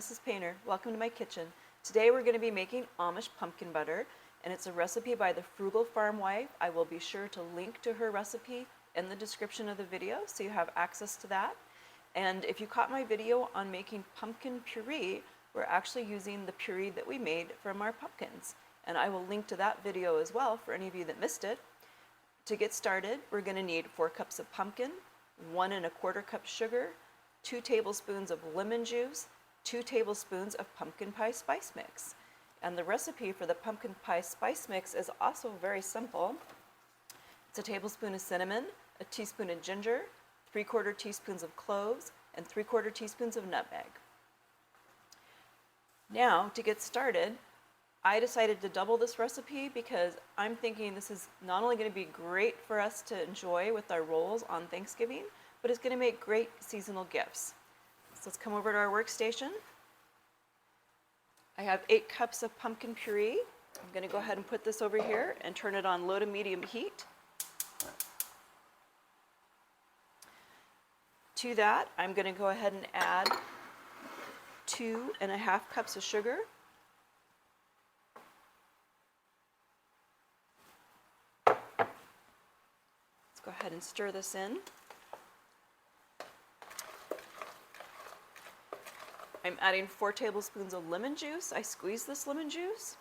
Mrs. Painter. Welcome to my kitchen. Today we're going to be making Amish pumpkin butter, and it's a recipe by the Frugal farm wife. I will be sure to link to her recipe in the description of the video so you have access to that. And if you caught my video on making pumpkin puree, we're actually using the puree that we made from our pumpkins. And I will link to that video as well for any of you that missed it. To get started, we're going to need 4 cups of pumpkin, 1 1/4 cup sugar, 2 tablespoons of lemon juice, 2 tablespoons of pumpkin pie spice mix. And the recipe for the pumpkin pie spice mix is also very simple. It's a tablespoon of cinnamon, a teaspoon of ginger, 3/4 teaspoons of cloves, and 3/4 teaspoons of nutmeg. Now, to get started, I decided to double this recipe because I'm thinking this is not only going to be great for us to enjoy with our rolls on Thanksgiving, but it's going to make great seasonal gifts. So let's come over to our workstation. I have 8 cups of pumpkin puree. I'm going to go ahead and put this over here and turn it on low to medium heat. To that, I'm going to go ahead and add 2 1/2 cups of sugar. Let's go ahead and stir this in. I'm adding 4 tablespoons of lemon juice. I squeezed this lemon juice.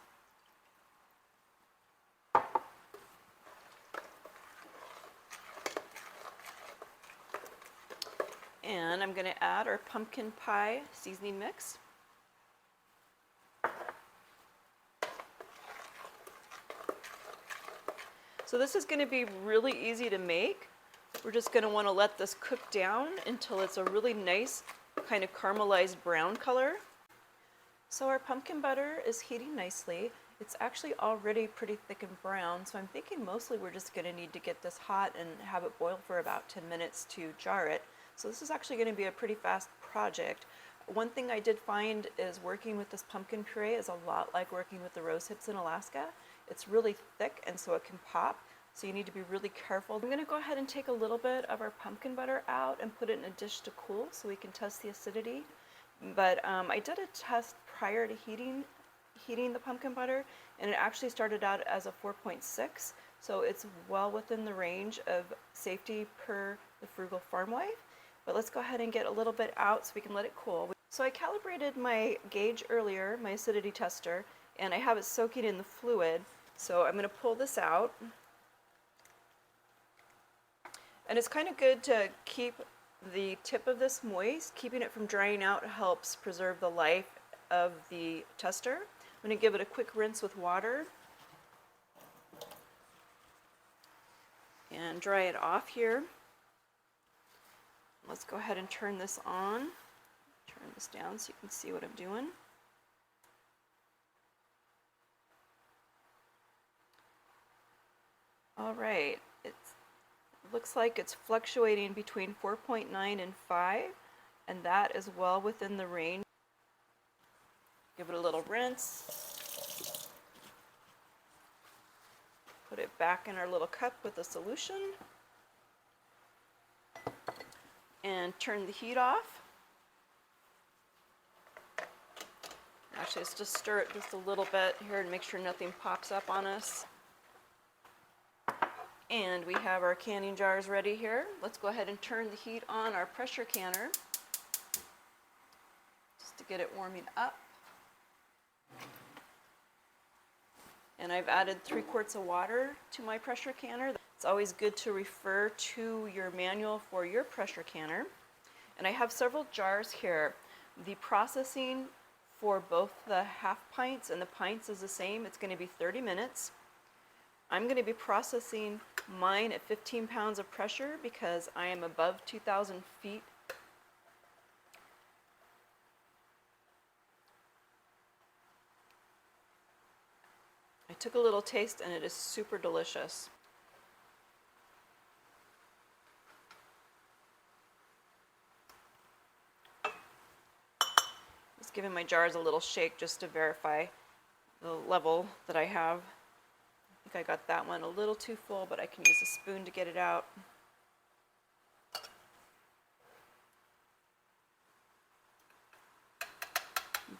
And I'm going to add our pumpkin pie seasoning mix. So this is going to be really easy to make. We're just going to want to let this cook down until it's a really nice kind of caramelized brown color. So our pumpkin butter is heating nicely. It's actually already pretty thick and brown, so I'm thinking mostly we're just going to need to get this hot and have it boil for about 10 minutes to jar it. So this is actually going to be a pretty fast project. One thing I did find is working with this pumpkin puree is a lot like working with the rose hips in Alaska. It's really thick and so it can pop, so you need to be really careful. I'm going to go ahead and take a little bit of our pumpkin butter out and put it in a dish to cool so we can test the acidity. But I did a test prior to heating the pumpkin butter, and it actually started out as a 4.6, so it's well within the range of safety per the Frugal farm wife. But let's go ahead and get a little bit out so we can let it cool. So I calibrated my gauge earlier, my acidity tester, and I have it soaking in the fluid. So I'm going to pull this out. And it's kind of good to keep the tip of this moist. Keeping it from drying out helps preserve the life of the tester. I'm going to give it a quick rinse with water and dry it off here. Let's go ahead and turn this on. Turn this down so you can see what I'm doing. All right, it looks like it's fluctuating between 4.9 and 5, and that is well within the range. Give it a little rinse. Put it back in our little cup with the solution. And turn the heat off. Actually, let's just stir it just a little bit here and make sure nothing pops up on us. And we have our canning jars ready here. Let's go ahead and turn the heat on our pressure canner just to get it warming up. And I've added 3 quarts of water to my pressure canner. It's always good to refer to your manual for your pressure canner. And I have several jars here. The processing for both the half pints and the pints is the same. It's going to be 30 minutes. I'm going to be processing mine at 15 pounds of pressure because I am above 2,000 feet. I took a little taste and it is super delicious. Just giving my jars a little shake just to verify the level that I have. I think I got that one a little too full, but I can use a spoon to get it out.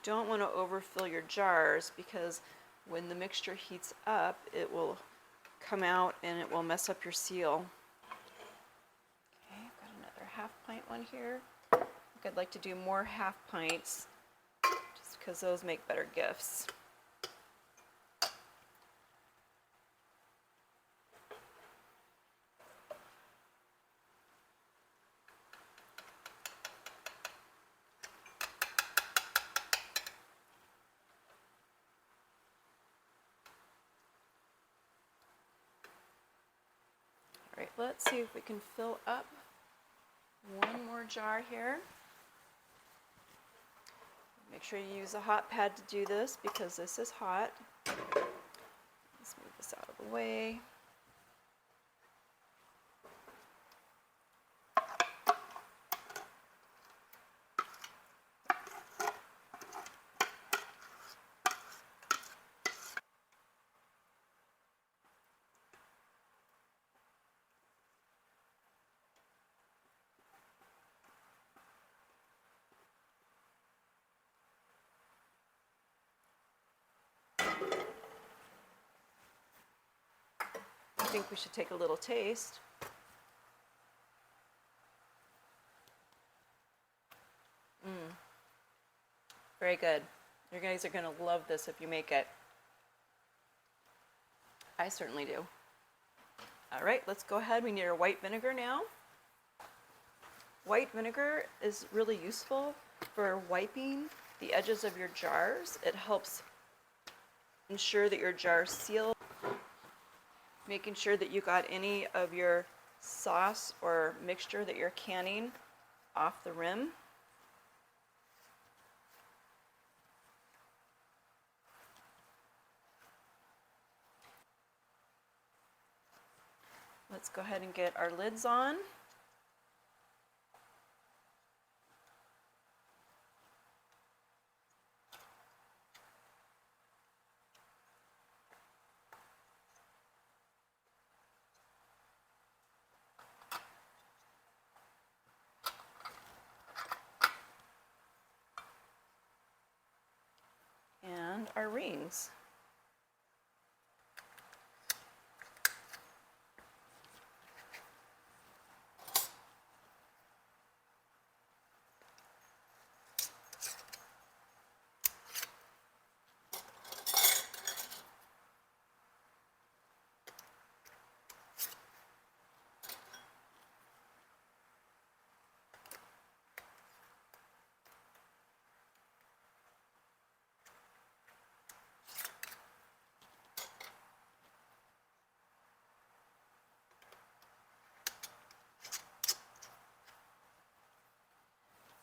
don't want to overfill your jars because when the mixture heats up, it will come out and it will mess up your seal. Okay, I've got another half pint one here. I think I'd like to do more half pints just because those make better gifts. All right, let's see if we can fill up one more jar here. Make sure you use a hot pad to do this because this is hot. Let's move this out of the way. I think we should take a little taste. Very good. You guys are going to love this if you make it. I certainly do. All right, let's go ahead. We need our white vinegar now. White vinegar is really useful for wiping the edges of your jars. It helps ensure that your jars seal, making sure that you got any of your sauce or mixture that you're canning off the rim. Let's go ahead and get our lids on. And our rings.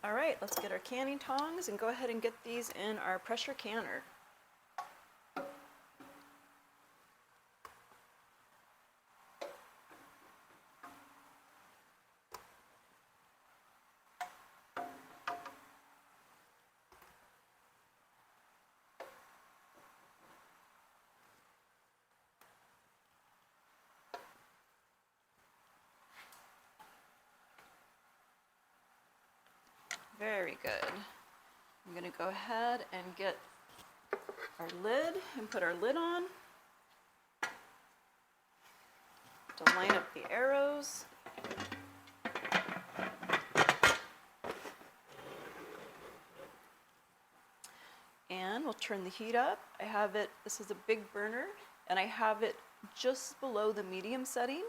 All right, let's get our canning tongs and go ahead and get these in our pressure canner. Very good. I'm going to go ahead and get our lid and put our lid on to line up the arrows. And we'll turn the heat up. I have it, this is a big burner, and I have it just below the medium setting.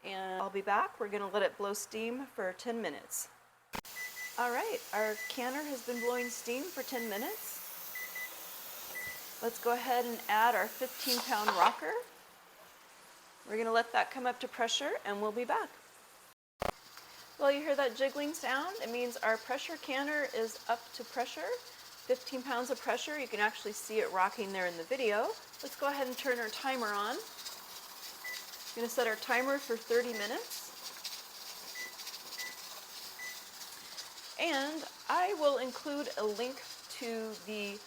And I'll be back. We're going to let it blow steam for 10 minutes. All right, our canner has been blowing steam for 10 minutes. Let's go ahead and add our 15-pound rocker. We're going to let that come up to pressure and we'll be back. Well, you hear that jiggling sound? It means our pressure canner is up to pressure, 15 pounds of pressure. You can actually see it rocking there in the video. Let's go ahead and turn our timer on. I'm going to set our timer for 30 minutes. And I will include a link to the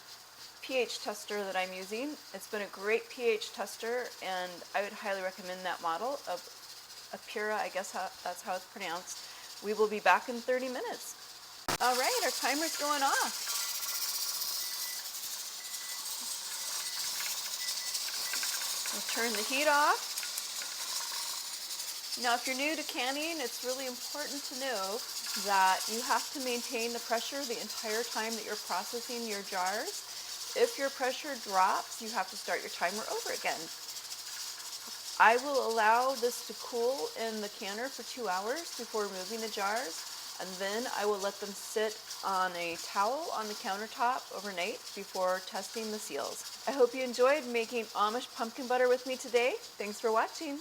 pH tester that I'm using. It's been a great pH tester, and I would highly recommend that model of Apera, I guess that's how it's pronounced. We will be back in 30 minutes. All right, our timer's going off. We'll turn the heat off. Now, if you're new to canning, it's really important to know that you have to maintain the pressure the entire time that you're processing your jars. If your pressure drops, you have to start your timer over again. I will allow this to cool in the canner for 2 hours before removing the jars, and then I will let them sit on a towel on the countertop overnight before testing the seals. I hope you enjoyed making Amish pumpkin butter with me today. Thanks for watching.